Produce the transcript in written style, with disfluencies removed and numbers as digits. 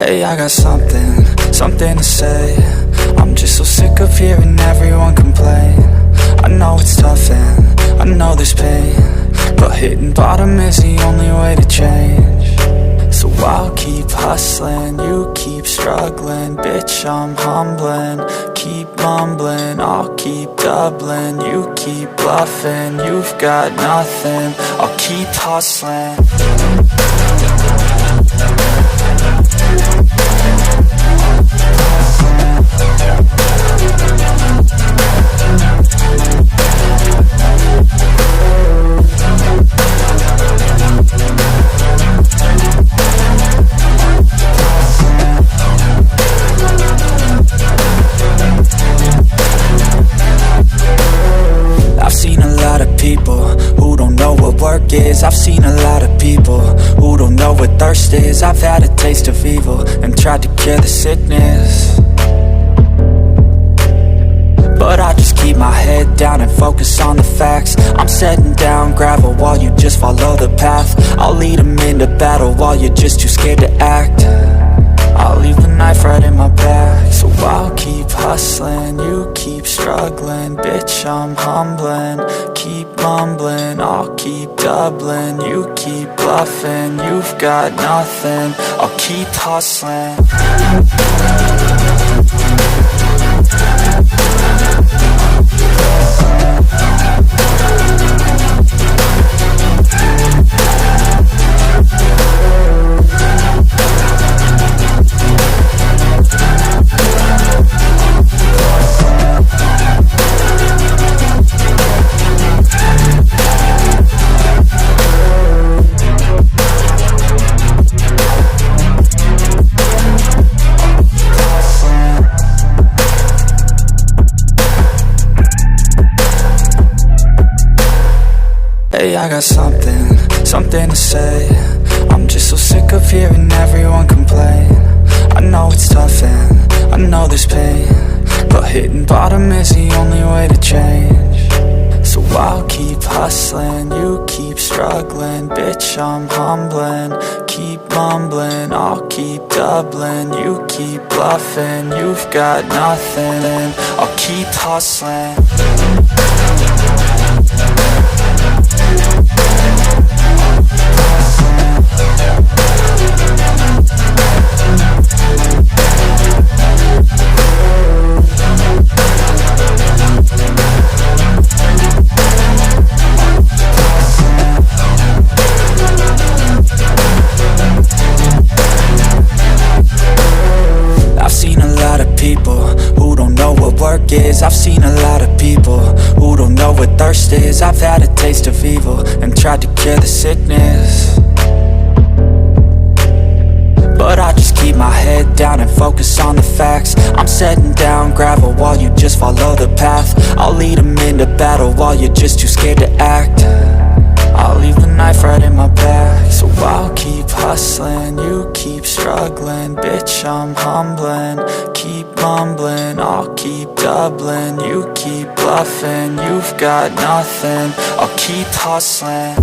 Hey, I got something to say. I'm just so sick of hearing everyone complain. I know it's tough and I know there's pain, but hitting bottom is the only way to change. So I'll keep hustling, you keep struggling. Bitch, I'm humbling, keep mumbling. I'll keep doubling, you keep bluffing. You've got nothing, I'll keep hustling. I've seen a lot of people who don't know what work is. I've seen a lot of people who don't know what thirst is. I've had a taste of evil and tried to cure the sickness, but I just keep my head down and focus on the facts. I'm setting down gravel while you just follow the path. I'll lead them into battle while you're just too scared to act. I'll leave the knife right in my back. So I'll keep hustling, you keep struggling. Bitch, I'm humbling, keep mumbling. I'll keep doubling, you keep bluffing. You've got nothing, I'll keep hustling. Hey, I got something to say. I'm just so sick of hearing everyone complain. I know it's tough and I know there's pain, but hitting bottom is the only way to change. So I'll keep hustling, you keep struggling. Bitch, I'm humbling, keep mumbling. I'll keep doubling, you keep bluffing. You've got nothing, and I'll keep hustling. I've seen a lot of people who don't know what thirst is. I've had a taste of evil and tried to cure the sickness, but I just keep my head down and focus on the facts. I'm setting down gravel while you just follow the path. I'll lead them into battle while you're just too scared to act. I'll leave the knife right in my back. So I'll keep hustling, you keep struggling. Bitch, I'm humbling, keep mumbling. I'll keep doubling, you keep bluffing. You've got nothing, I'll keep hustling.